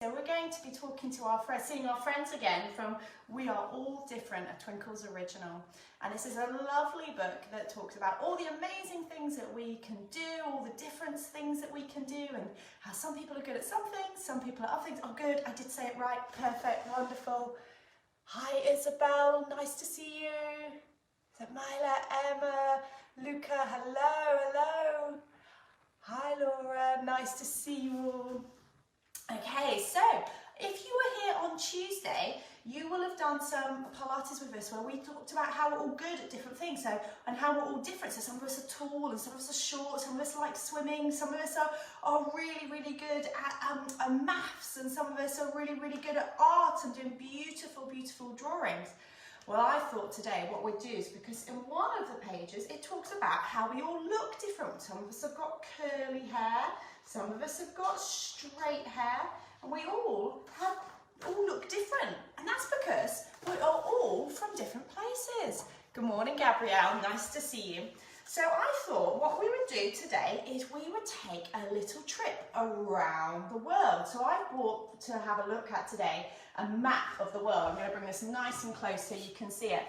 So we're going to be talking to our friends, seeing our friends again from We Are All Different, a Twinkle's original. And this is a lovely book that talks about all the amazing things that we can do, all the different things that we can do, and how some people are good at some things, some people at other things. Oh good, I did say it right, perfect, wonderful. Hi Isabel, nice to see you. Is it Mila, Emma, Luca, hello. Hi Laura, nice to see you all. Okay, so if you were here on Tuesday, you will have done some Pilates with us where we talked about how we're all good at different things, and how we're all different. So some of us are tall and some of us are short, some of us like swimming, some of us are really good at maths, and some of us are really good at art and doing beautiful drawings. Well, I thought today what we'd do is, because in one of the pages it talks about how we all look different. Some of us have got curly hair, some of us have got straight hair, and we all look different. And that's because we are all from different places. Good morning, Gabrielle, nice to see you. So I thought what we would do today is we would take a little trip around the world. So I brought to have a look at today a map of the world. I'm going to bring this nice and close so you can see it.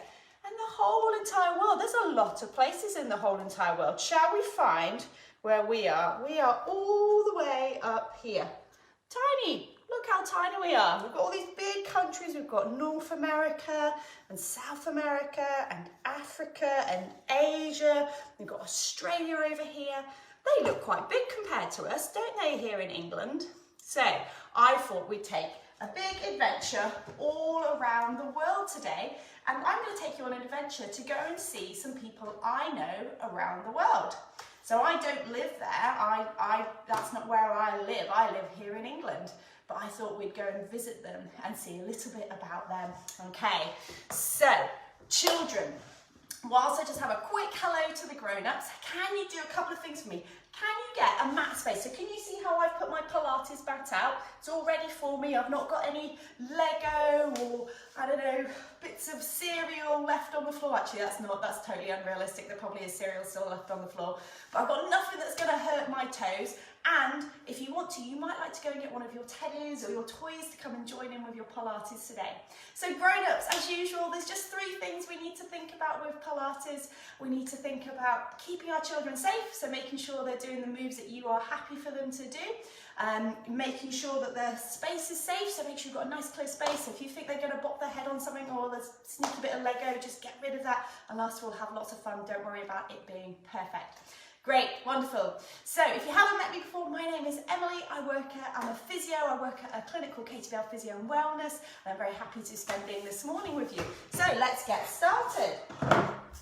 And the whole entire world, there's a lot of places in the whole entire world. Shall we find where we are? We are all the way up here. Tiny, look how tiny we are. We've got all these big countries. We've got North America and South America and Africa and Asia. We've got Australia over here. They look quite big compared to us, don't they, here in England? So I thought we'd take a big adventure all around the world today, and I'm going to take you on an adventure to go and see some people I know around the world. So I don't live there, that's not where I live here in England, but I thought we'd go and visit them and see a little bit about them. Okay, so children, whilst I just have a quick hello to the grown-ups, can you do a couple of things for me? Can you get a mat space? So can you see how I've put my Pilates mat out? It's all ready for me. I've not got any Lego or, I don't know, bits of cereal left on the floor. Actually, that's totally unrealistic. There probably is cereal still left on the floor. But I've got nothing that's going to hurt my toes. And if you want to, you might like to go and get one of your teddies or your toys to come and join in with your Pilates today. So grown-ups, as usual, there's just 3 things we need to think about with Pilates. We need to think about keeping our children safe, so making sure they're doing the moves that you are happy for them to do. Making sure that the space is safe, so make sure you've got a nice close space. If you think they're going to bop their head on something or there's a sneaky bit of Lego, just get rid of that. And last of all, have lots of fun. Don't worry about it being perfect. Great, wonderful. So if you haven't met me before, my name is Emily. I'm a physio. I work at a clinic called KTBL Physio and Wellness, and I'm very happy to spend in this morning with you. So let's get started.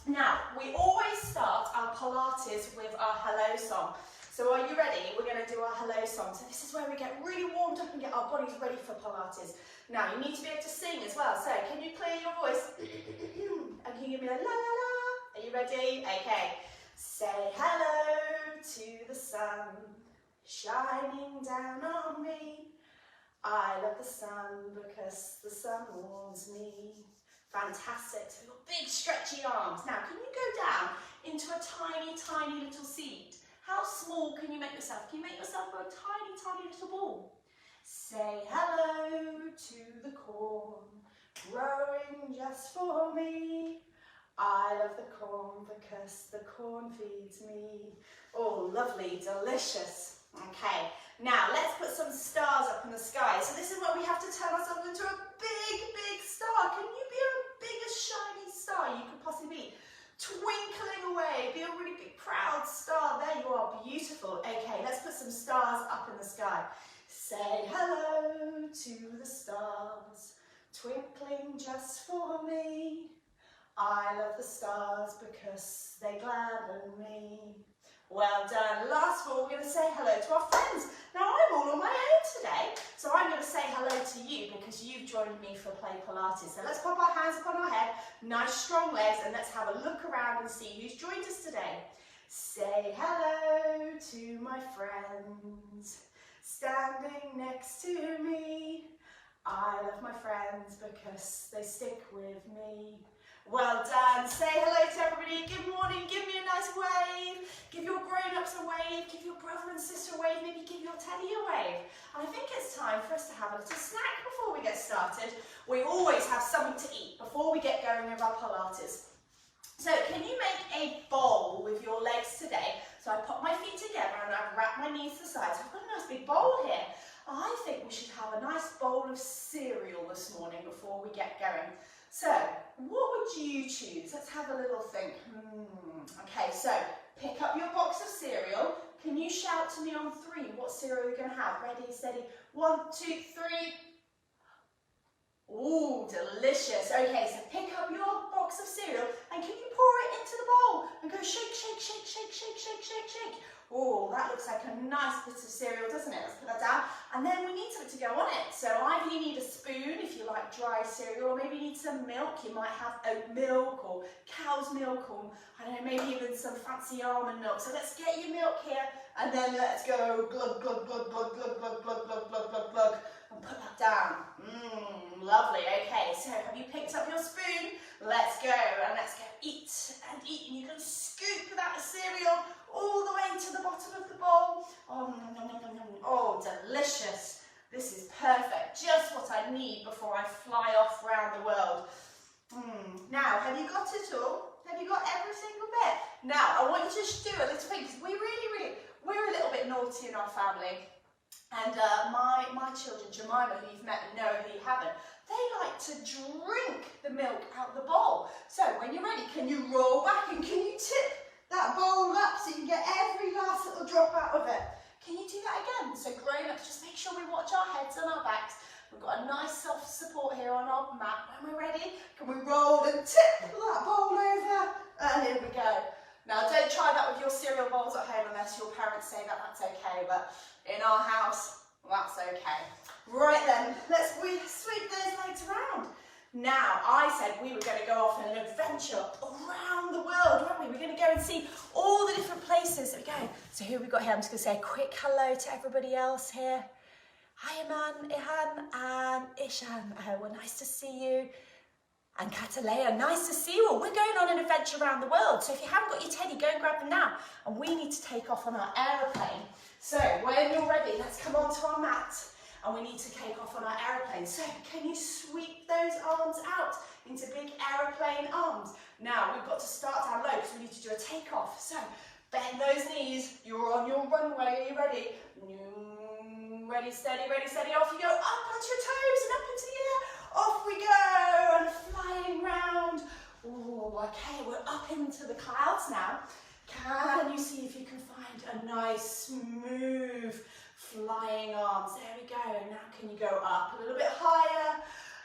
Now, we always start our Pilates with our hello song. So are you ready? We're going to do our hello song. So this is where we get really warmed up and get our bodies ready for Pilates. Now, you need to be able to sing as well. So can you clear your voice? And can you give me a la la la? Are you ready? Okay. Say hello to the sun shining down on me. I love the sun because the sun warms me. Fantastic. So we've got big stretchy arms. Now, can you go down into a tiny little seed? How small can you make yourself? Can you make yourself a tiny little ball? Say hello to the corn growing just for me. I love the corn because the corn feeds me. Oh, lovely, delicious. Okay, now let's put some stars up in the sky. So this is where we have to turn ourselves into a big star. Can you be a biggest shiny star you could possibly be? Twinkling away, be a really big proud star. There you are, beautiful. Okay, let's put some stars up in the sky. Say hello to the stars, twinkling just for me. I love the stars because they gladden me. Well done. Last of all, we're going to say hello to our friends. Now, I'm all on my own today, so I'm going to say hello to you because you've joined me for Play Pilates. So let's pop our hands up on our head, nice strong legs, and let's have a look around and see who's joined us today. Say hello to my friends standing next to me. I love my friends because they stick with me. Well done. Say hello to everybody. Good morning. Give me a nice wave. Give your grown-ups a wave. Give your brother and sister a wave. Maybe give your teddy a wave. And I think it's time for us to have a little snack before we get started. We always have something to eat before we get going with our Pilates. So can you make a bowl with your legs today? So I put my feet together and I wrap my knees to the sides. I've got a nice big bowl here. I think we should have a nice bowl of cereal this morning before we get going. So what would you choose? Let's have a little think. Okay, so pick up your box of cereal. Can you shout to me on 3 what cereal you're going to have? Ready, steady. 1, 2, 3. Ooh, delicious. Okay, so pick up your box of cereal and can you pour it into the bowl and go shake, shake, shake, shake, shake, shake, shake, shake. Oh, that looks like a nice bit of cereal, doesn't it? Let's put that down. And then we need something to go on it. So either you need a spoon if you like dry cereal, or maybe you need some milk. You might have oat milk or cow's milk, or I don't know, maybe even some fancy almond milk. So let's get your milk here and then let's go glug, glug, glug, glug, glug, glug, glug, glug, glug, glug, glug, and put that down. Lovely. Okay, so have you picked up your spoon? Let's go and let's go eat and eat. And you can scoop that cereal all the way to the bottom of the bowl. Oh, delicious. This is perfect. Just what I need before I fly off around the world. Now, have you got it all? Have you got every single bit? Now, I want you to just do a little thing, because we're a little bit naughty in our family. And my children, Jemima, who you've met and know, who you haven't, they like to drink the milk out of the bowl. So when you're ready, can you roll back and can you tip that bowl up so you can get every last little drop out of it? Can you do that again? So grown-ups, just make sure we watch our heads and our backs. We've got a nice soft support here on our mat. When we're ready, can we roll and tip that bowl over? And here we go. Now don't try that with your cereal bowls at home unless your parents say that that's okay, but in our house, that's okay. Right then, let's sweep those legs around. Now, I said we were going to go off on an adventure around the world, weren't we? We're going to go and see all the different places that we go. So who have we got here? I'm just going to say a quick hello to everybody else here. Hi, Iman, Ihan, and Ishan. Well, nice to see you. And Catalea, nice to see you all. We're going on an adventure around the world. So if you haven't got your teddy, go and grab them now. And we need to take off on our aeroplane. So when you're ready, let's come onto our mat. And we need to take off on our aeroplane. So can you sweep those arms out into big aeroplane arms? Now we've got to start down low because we need to do a takeoff. So bend those knees. You're on your runway. Are you ready? Ready, steady, off you go. Up onto your toes and up into the air. Off we go and flying round. Oh, okay, we're up into the clouds now. Can you see if you can find a nice smooth flying arms? There we go. Now can you go up a little bit higher?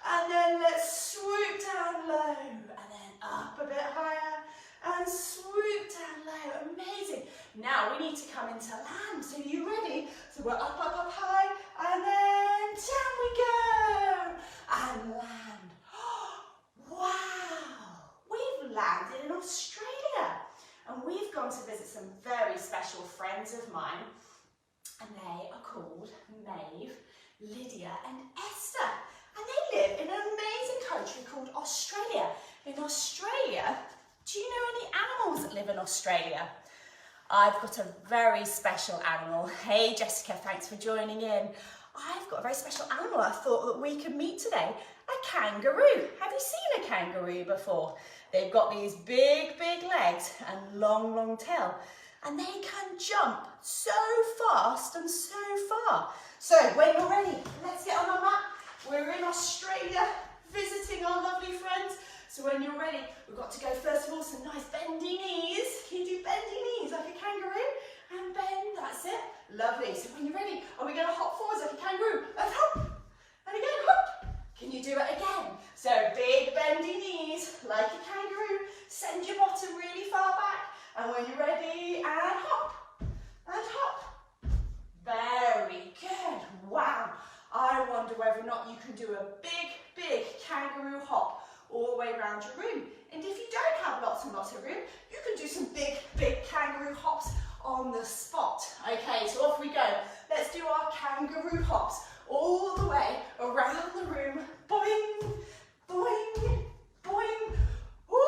And then let's swoop down low. And then up a bit higher. And swoop down low. Amazing. Now we need to come into land. So are you ready? So we're up high. And then down we go. And land. Wow. We've landed in Australia. And we've gone to visit some very special friends of mine. And they are called Maeve, Lydia and Esther. And they live in an amazing country called Australia. In Australia, do you know any animals that live in Australia? I've got a very special animal. Hey Jessica, thanks for joining in. I've got a very special animal I thought that we could meet today. A kangaroo. Have you seen a kangaroo before? They've got these big legs and long tail. And they can jump so fast and so far. So when you're ready, let's get on our mat. We're in Australia visiting our lovely friends. So when you're ready, we've got to go first of all some nice bendy knees. Can you do bendy knees like a kangaroo? And bend, that's it. Lovely. So when you're ready, are we going to hop forwards like a kangaroo? And hop. And again, hop. Can you do it again? So big bendy knees like a kangaroo. Send your bottom really far back. And when you're ready, and hop. And hop. Very good. Wow. I wonder whether or not you can do a big kangaroo hop all the way around your room. And if you don't have lots and lots of room, you can do some big kangaroo hops on the spot. Okay, so off we go. Let's do our kangaroo hops all the way around the room. Boing, boing, boing. Woo!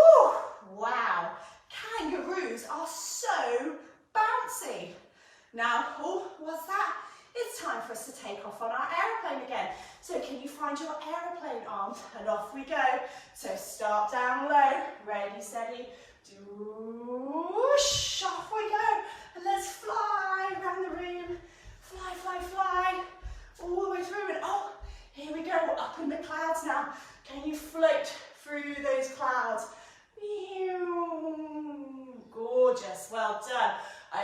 So can you find your aeroplane arms? And off we go. So start down low, ready, steady, whoosh, off we go. And let's fly around the room. Fly, fly, fly, all the way through. And oh, here we go, we're up in the clouds now. Can you float through those clouds? Gorgeous, well done.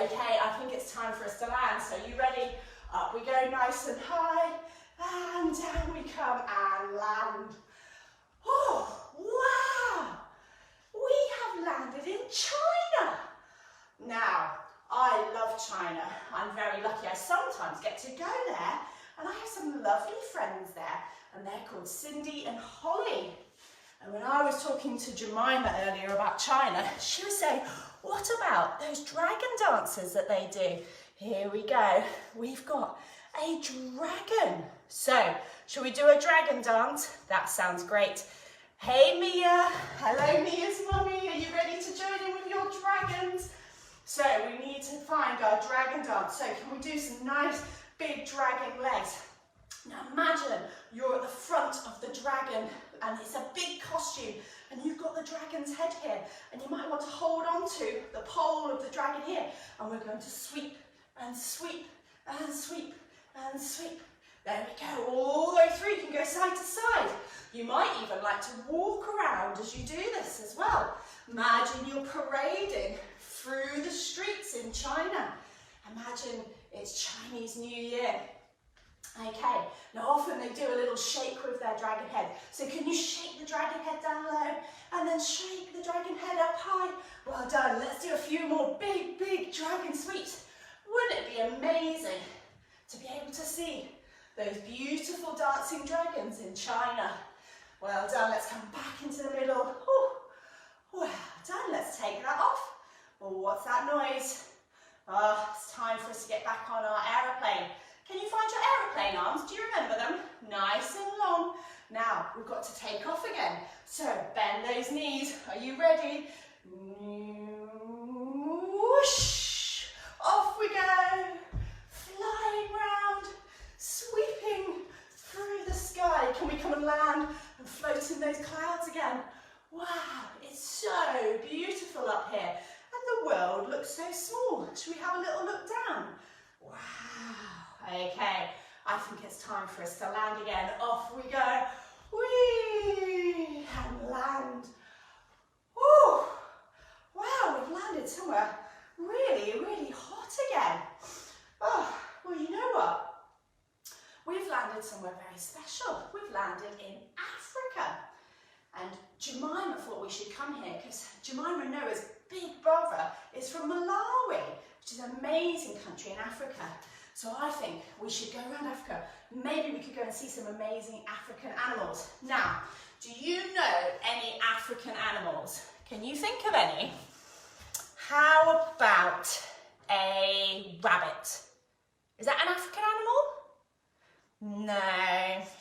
Okay, I think it's time for us to land. So you ready? Up we go, nice and high. And down we come and land. Oh, wow! We have landed in China. Now, I love China. I'm very lucky. I sometimes get to go there, and I have some lovely friends there, and they're called Cindy and Holly. And when I was talking to Jemima earlier about China, she was saying, what about those dragon dances that they do? Here we go. We've got a dragon. So, shall we do a dragon dance? That sounds great. Hey Mia. Hello Mia's mummy. Are you ready to join in with your dragons? So, we need to find our dragon dance. So, can we do some nice big dragon legs? Now imagine you're at the front of the dragon and it's a big costume and you've got the dragon's head here and you might want to hold on to the pole of the dragon here and we're going to sweep and sweep and sweep and sweep. There we go, all the way through. You can go side to side. You might even like to walk around as you do this as well. Imagine you're parading through the streets in China. Imagine it's Chinese New Year. Okay, now often they do a little shake with their dragon head. So can you shake the dragon head down low and then shake the dragon head up high? Well done. Let's do a few more big, big dragon sweeps. Wouldn't it be amazing to be able to see those beautiful dancing dragons in China? Well done. Let's come back into the middle. Oh, well done. Let's take that off. Well, what's that noise? Oh, it's time for us to get back on our aeroplane. Can you find your aeroplane arms? Do you remember them? Nice and long. Now, we've got to take off again. So, bend those knees. Are you ready? Whoosh! Off we go. Flying round, sweeping through the sky. Can we come and land and float in those clouds again? Wow, it's so beautiful up here. And the world looks so small. Should we have a little look down? Wow. Okay, I think it's time for us to land again. Off we go. Whee! And land. Oh, wow, we've landed somewhere really, really hot again. Oh, well, you know what? We've landed somewhere very special. We've landed in Africa. And Jemima thought we should come here because Jemima Noah's big brother is from Malawi, which is an amazing country in Africa. So I think we should go around Africa. Maybe we could go and see some amazing African animals. Now, do you know any African animals? Can you think of any? How about a rabbit? Is that an African animal?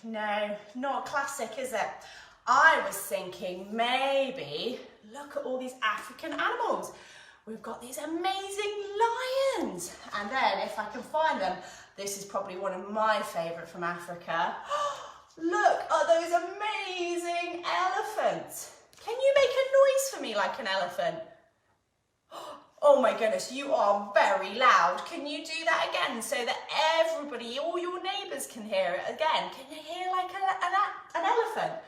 No, not a classic, is it? I was thinking maybe, look at all these African animals. We've got these amazing lions. And then if I can find them, this is probably one of my favourite from Africa. Look at those amazing elephants. Can you make a noise for me like an elephant? Oh my goodness, you are very loud. Can you do that again so that everybody, all your neighbours can hear it again? Can you hear like an elephant?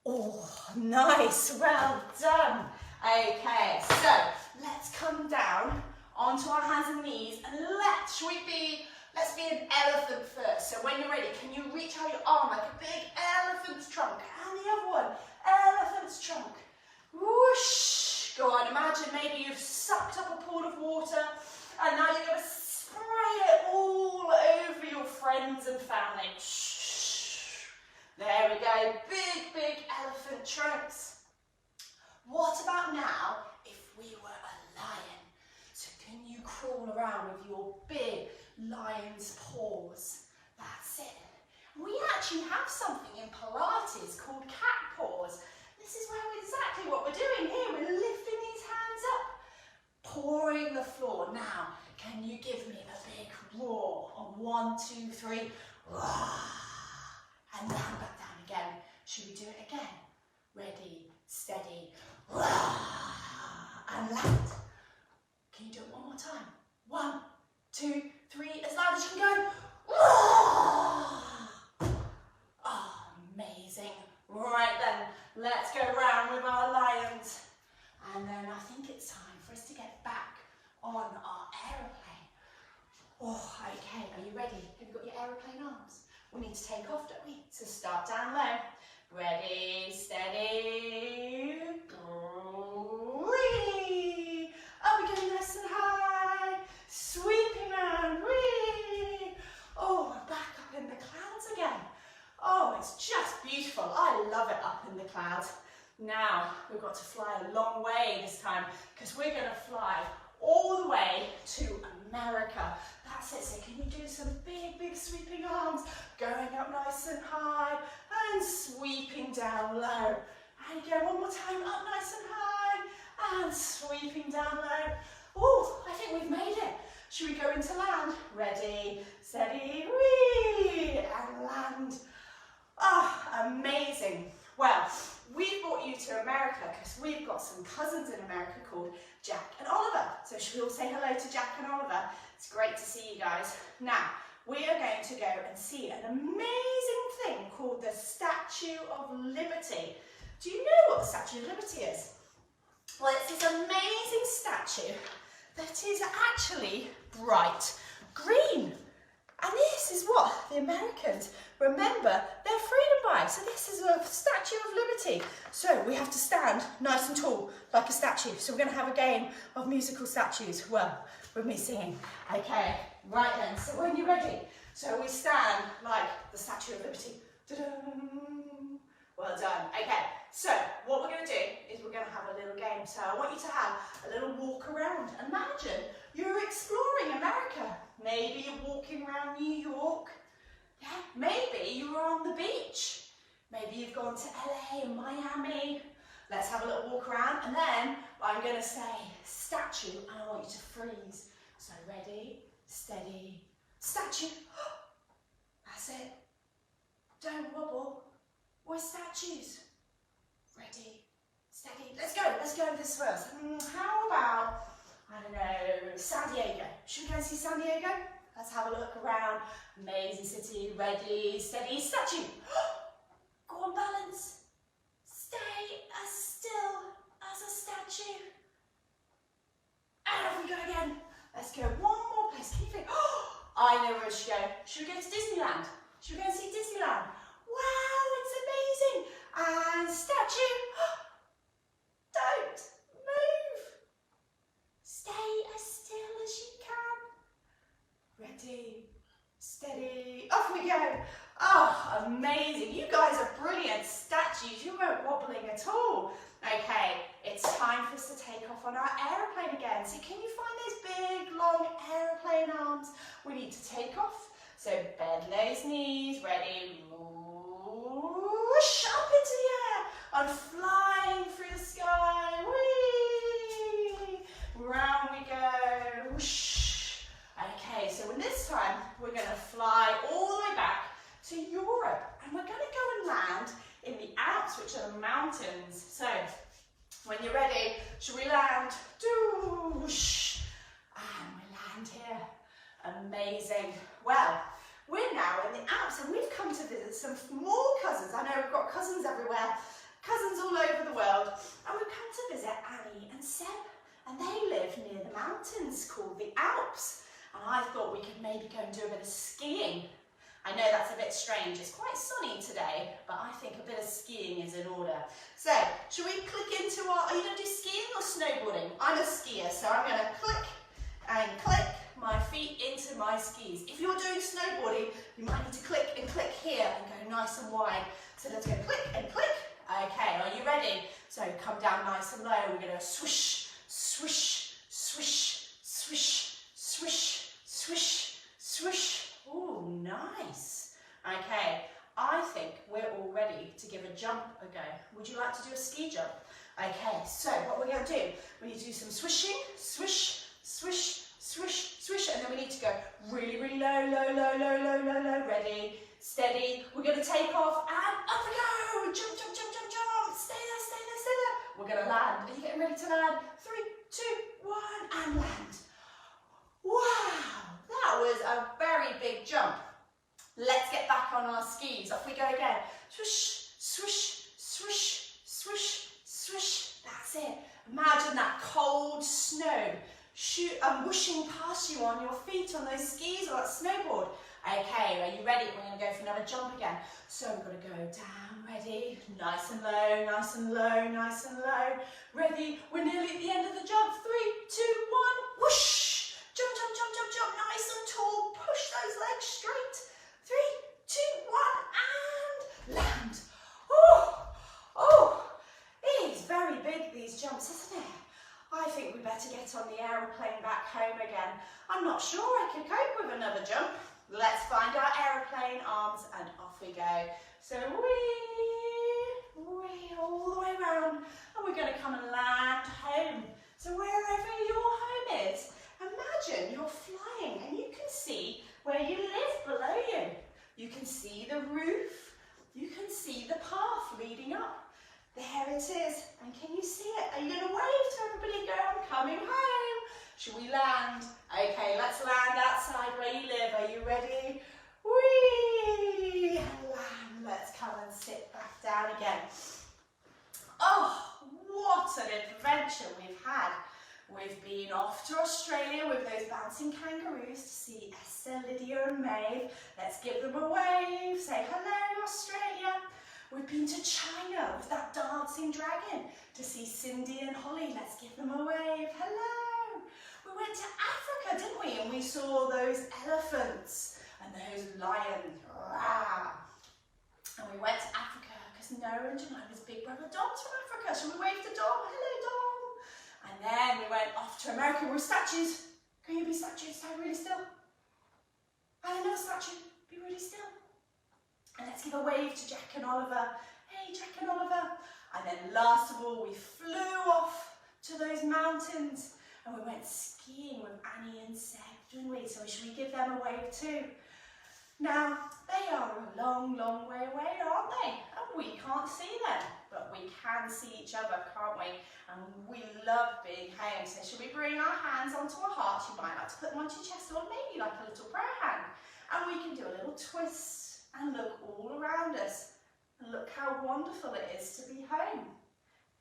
Oh, nice, well done. Okay, so let's come down onto our hands and knees and let's be an elephant first. So when you're ready, can you reach out your arm like a big elephant's trunk? And the other one, elephant's trunk. Whoosh! Go on, imagine maybe you've sucked up a pool of water and now you're going to spray it all over your friends and family. There we go, big, big elephant trunks. What about now if we were a lion? So can you crawl around with your big lion's paws? That's it. We actually have something in Pilates called cat paws. This is exactly what we're doing here. We're lifting these hands up, pawing the floor. Now, can you give me a big roar on 1, 2, 3? and land back down again. Should we do it again? Ready, steady, and land. Can you do it one more time? 1, 2, 3, as loud as you can go. Oh, amazing. Right then, let's go round with our lions. And then I think it's time for us to get back on our aeroplane. Oh, okay, are you ready? Have you got your aeroplane arms? We need to take off, don't we? So start down low. Ready, steady, whee! Up we go, nice and high. Sweeping round, whee! Oh, we're back up in the clouds again. Oh, it's just beautiful. I love it up in the clouds. Now, we've got to fly a long way this time because we're going to fly all the way to America. That's it. So can you do some big, big sweeping arms? Going up nice and high and sweeping down low. And again, one more time, up nice and high and sweeping down low. Oh, I think we've made it. Should we go into land? Ready, steady, whee, and land. Ah, amazing. Well, we brought you to America because we've got some cousins in America called Jack and Oliver. So should we all say hello to Jack and Oliver? It's great to see you guys. Now, we are going to go and see an amazing thing called the Statue of Liberty. Do you know what the Statue of Liberty is? Well, it's this amazing statue that is actually bright green. And this is what the Americans remember their freedom by. So this is a Statue of Liberty. So we have to stand nice and tall like a statue. So we're going to have a game of musical statues. Well, with me singing. Okay, right then. So when you're ready, so we stand like the Statue of Liberty. Ta-da! Well done. Okay, so what we're going to do is we're going to have a little game. So I want you to have a little walk around. Imagine you're exploring America. Maybe you're walking around New York. Yeah, maybe you're on the beach. Maybe you've gone to LA and Miami. Let's have a little walk around, and then I'm going to say statue, and I want you to freeze. So ready, steady, statue. That's it. Don't wobble. We're statues. Ready, steady. Let's go this first. How about, I don't know, San Diego. Should we go and see San Diego? Let's have a look around. Amazing city. Ready, steady, statue. Go on, balance. Stay as still as a statue. And off we go again. Let's go one more place. Can you think? I know where we should go. Should we go to Disneyland? Should we go and see Disneyland? Wow, it's amazing. And statue. Don't move. Stay as still as you can. Ready, steady, off we go. Oh, amazing. You guys are brilliant statues. You weren't wobbling at all. Okay, it's time for us to take off on our aeroplane again. So can you find those big, long aeroplane arms? We need to take off. So bend those knees, ready, whoosh, up into the air and flying through the sky. Whee! Round we go, whoosh. Okay, so this time we're going to fly all the way back to Europe, and we're going to go and land in the Alps, which are the mountains. So when you're ready, should we land? Whoosh, and we land here. Amazing. Well, we're now in the Alps, and we've come to visit some more cousins. I know we've got cousins everywhere, cousins all over the world, and we've come to visit Annie and Seb, and they live near the mountains called the Alps. And I thought we could maybe go and do a bit of skiing. I know that's a bit strange. It's quite sunny today, but I think a bit of skiing is in order. So, should we click into are you going to do skiing or snowboarding? I'm a skier, so I'm going to click and click my feet into my skis. If you're doing snowboarding, you might need to click and click here and go nice and wide. So let's go click and click. Okay, are you ready? So come down nice and low. We're going to swish, swish, swish, swish, swish, swish, swish. Oh, nice. Okay, I think we're all ready to give a jump a go. Would you like to do a ski jump? Okay, so what we're going to do, we need to do some swishing, swish, swish, swish, swish, and then we need to go really, really low, low, low, low, low, low, low. Ready, steady. We're going to take off and up we go. Jump, jump, jump, jump, jump. Stay there, stay there, stay there. We're going to land. Are you getting ready to land? 3, 2, 1 and land. Wow, that was a very big jump. Let's get back on our skis. Off we go again. Swish, swish, swish, swish, swish. That's it. Imagine that cold snow whooshing past you on your feet on those skis or that snowboard. Okay, are you ready? We're going to go for another jump again. So we're going to go down, ready, nice and low, nice and low, nice and low. Ready, we're nearly at the end of the jump. 3, 2, 1, whoosh. Jump, jump, jump, jump, jump, nice and tall. Push those legs straight. 3, 2, 1 and land. Oh, oh, it is very big, these jumps, isn't it? I think we better get on the aeroplane back home again. I'm not sure I could cope with another jump. Let's find our aeroplane arms and off we go. So wee, all the way around. And we're going to come and land home. So wherever your home is, imagine you're flying and you can see where you live below you. You can see the roof. You can see the path leading up. There it is. And can you see it? Are you going to wave to everybody? Go, I'm coming home. Should we land? Okay, let's land outside where you live. Are you ready? Whee! And land. Let's come and sit back down again. Oh, what an adventure we've had. We've been off to Australia with those bouncing kangaroos to see Esther, Lydia and Maeve. Let's give them a wave. Say hello, Australia. We've been to China with that dancing dragon to see Cindy and Holly. Let's give them a wave. Hello. We went to Africa, didn't we? And we saw those elephants and those lions. Rah. And we went to Africa because Noah and Jemima's big brother Dom's from Africa. So we waved to Dom. Hello, Dom. And then we went off to America with statues. Can you be statues? Stand really still. And another statue. Be really still. And let's give a wave to Jack and Oliver. Hey, Jack and Oliver. And then last of all, we flew off to those mountains and we went skiing with Annie and Seb, didn't we? So should we give them a wave too? Now, they are a long, long way away, aren't they? And we can't see them, but we can see each other, can't we? And we love being home. So should we bring our hands onto our hearts? You might like to put them onto your chest or maybe like a little prayer hand. And we can do a little twist and look all around us. And look how wonderful it is to be home.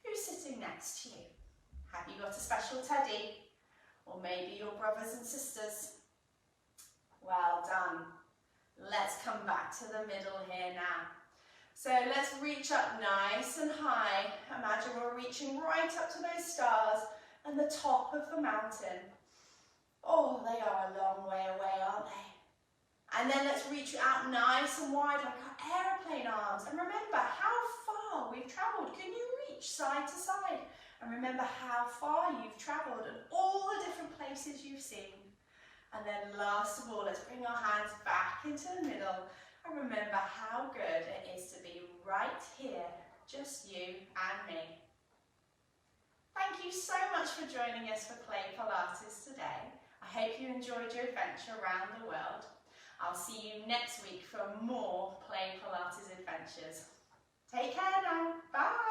Who's sitting next to you? Have you got a special teddy? Or maybe your brothers and sisters? Well done. Let's come back to the middle here now. So let's reach up nice and high. Imagine we're reaching right up to those stars and the top of the mountain. Oh, they are a long way away, aren't they? And then let's reach out nice and wide like our aeroplane arms. And remember how far we've travelled. Can you reach side to side? And remember how far you've travelled and all the different places you've seen. And then last of all, let's bring our hands back into the middle. And remember how good it is to be right here, just you and me. Thank you so much for joining us for Play Pilates today. I hope you enjoyed your adventure around the world. I'll see you next week for more Play Pilates adventures. Take care now. Bye.